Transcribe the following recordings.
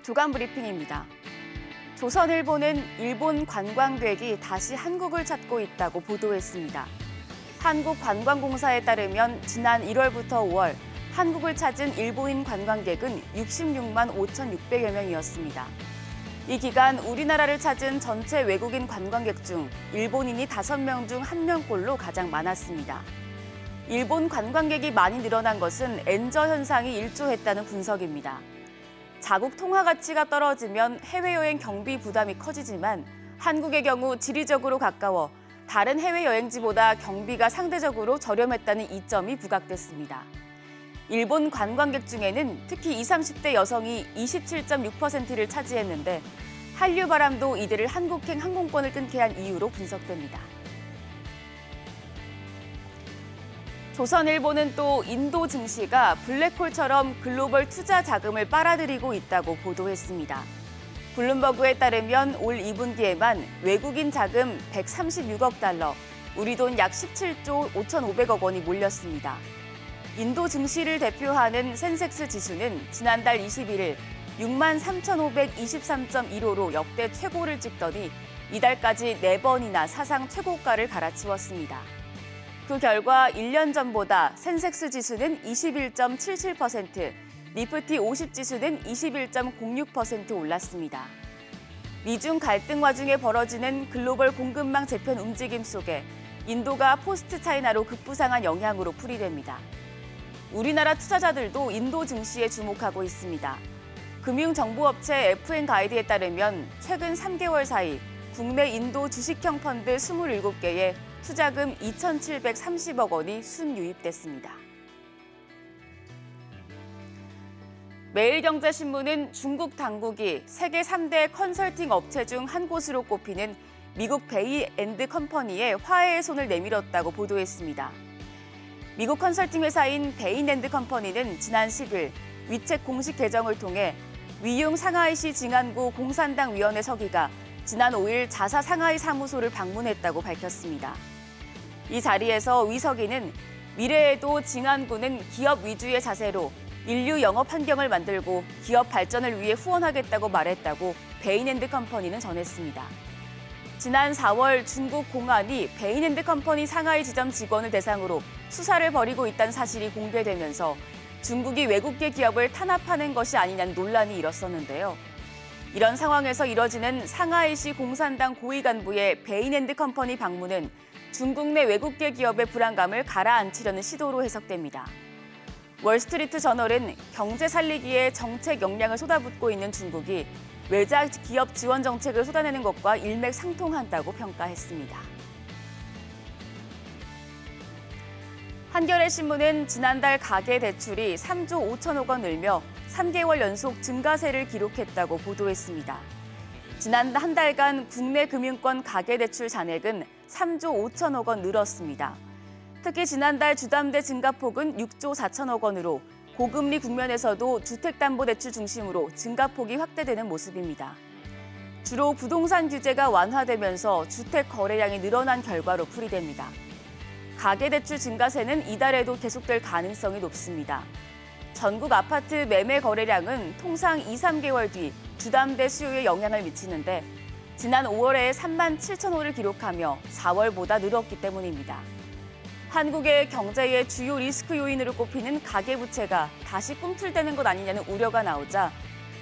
주간 브리핑입니다. 조선일보는 일본 관광객이 다시 한국을 찾고 있다고 보도했습니다. 한국관광공사에 따르면 지난 1월부터 5월 한국을 찾은 일본인 관광객은 66만 5,600여 명이었습니다. 이 기간 우리나라를 찾은 전체 외국인 관광객 중 일본인이 5명 중 1명꼴로 가장 많았습니다. 일본 관광객이 많이 늘어난 것은 엔저 현상이 일조했다는 분석입니다. 자국 통화 가치가 떨어지면 해외여행 경비 부담이 커지지만 한국의 경우 지리적으로 가까워 다른 해외여행지보다 경비가 상대적으로 저렴했다는 이점이 부각됐습니다. 일본 관광객 중에는 특히 20, 30대 여성이 27.6%를 차지했는데 한류 바람도 이들을 한국행 항공권을 끊게 한 이유로 분석됩니다. 조선일보는 또 인도 증시가 블랙홀처럼 글로벌 투자 자금을 빨아들이고 있다고 보도했습니다. 블룸버그에 따르면 올 2분기에만 외국인 자금 136억 달러, 우리 돈 약 17조 5,500억 원이 몰렸습니다. 인도 증시를 대표하는 센섹스 지수는 지난달 21일 63,523.15로 역대 최고를 찍더니 이달까지 4번이나 사상 최고가를 갈아치웠습니다. 그 결과 1년 전보다 센섹스 지수는 21.77%, 니프티 50 지수는 21.06% 올랐습니다. 미중 갈등 와중에 벌어지는 글로벌 공급망 재편 움직임 속에 인도가 포스트 차이나로 급부상한 영향으로 풀이됩니다. 우리나라 투자자들도 인도 증시에 주목하고 있습니다. 금융정보업체 FN가이드에 따르면 최근 3개월 사이 국내 인도 주식형 펀드 27개에 투자금 2,730억 원이 순유입됐습니다. 매일경제신문은 중국 당국이 세계 3대 컨설팅 업체 중 한 곳으로 꼽히는 미국 베이앤드컴퍼니에 화해의 손을 내밀었다고 보도했습니다. 미국 컨설팅 회사인 베이앤드컴퍼니는 지난 10일 위챗 공식 계정을 통해 위융 상하이시 징안구 공산당 위원회 서기가 지난 5일 자사 상하이 사무소를 방문했다고 밝혔습니다. 이 자리에서 위 서기는 미래에도 징안구는 기업 위주의 자세로 인류 영업 환경을 만들고 기업 발전을 위해 후원하겠다고 말했다고 베이앤드컴퍼니는 전했습니다. 지난 4월 중국 공안이 베이앤드컴퍼니 상하이 지점 직원을 대상으로 수사를 벌이고 있다는 사실이 공개되면서 중국이 외국계 기업을 탄압하는 것이 아니냐는 논란이 일었었는데요. 이런 상황에서 이뤄지는 상하이시 공산당 고위 간부의 베이앤드컴퍼니 방문은 중국 내 외국계 기업의 불안감을 가라앉히려는 시도로 해석됩니다. 월스트리트 저널은 경제 살리기에 정책 역량을 쏟아붓고 있는 중국이 외자 기업 지원 정책을 쏟아내는 것과 일맥상통한다고 평가했습니다. 한겨레 신문은 지난달 가계 대출이 3조 5천억 원 늘며 3개월 연속 증가세를 기록했다고 보도했습니다. 지난 한 달간 국내 금융권 가계 대출 잔액은 3조 5천억 원 늘었습니다. 특히 지난달 주담대 증가폭은 6조 4천억 원으로 고금리 국면에서도 주택담보대출 중심으로 증가폭이 확대되는 모습입니다. 주로 부동산 규제가 완화되면서 주택 거래량이 늘어난 결과로 풀이됩니다. 가계대출 증가세는 이달에도 계속될 가능성이 높습니다. 전국 아파트 매매 거래량은 통상 2, 3개월 뒤 주담대 수요에 영향을 미치는데 지난 5월에 3만 7천 호를 기록하며 4월보다 늘었기 때문입니다. 한국의 경제의 주요 리스크 요인으로 꼽히는 가계부채가 다시 꿈틀대는 것 아니냐는 우려가 나오자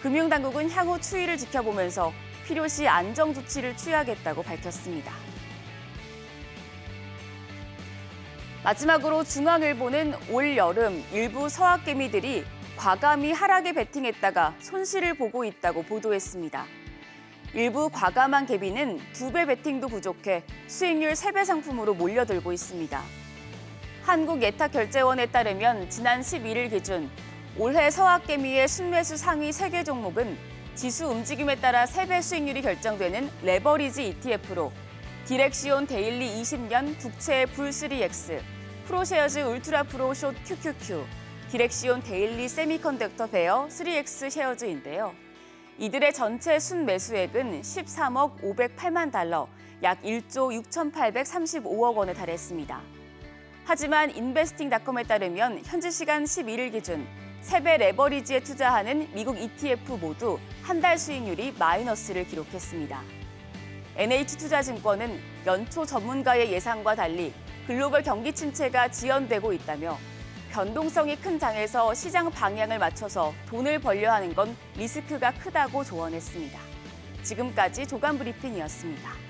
금융당국은 향후 추이를 지켜보면서 필요시 안정 조치를 취하겠다고 밝혔습니다. 마지막으로 중앙일보는 올 여름 일부 서학개미들이 과감히 하락에 베팅했다가 손실을 보고 있다고 보도했습니다. 일부 과감한 개미는 2배 베팅도 부족해 수익률 3배 상품으로 몰려들고 있습니다. 한국예탁결제원에 따르면 지난 11일 기준 올해 서학개미의 순매수 상위 3개 종목은 지수 움직임에 따라 3배 수익률이 결정되는 레버리지 ETF로 디렉시온 데일리 20년 국채 불3X, 프로쉐어즈 울트라 프로 숏 QQQ, 디렉시온 데일리 세미컨덕터 베어 3X 쉐어즈인데요. 이들의 전체 순매수액은 13억 508만 달러, 약 1조 6,835억 원에 달했습니다. 하지만 인베스팅닷컴에 따르면 현지 시간 11일 기준 세배 레버리지에 투자하는 미국 ETF 모두 한 달 수익률이 마이너스를 기록했습니다. NH투자증권은 연초 전문가의 예상과 달리 글로벌 경기 침체가 지연되고 있다며 변동성이 큰 장에서 시장 방향을 맞춰서 돈을 벌려 하는 건 리스크가 크다고 조언했습니다. 지금까지 조간 브리핑이었습니다.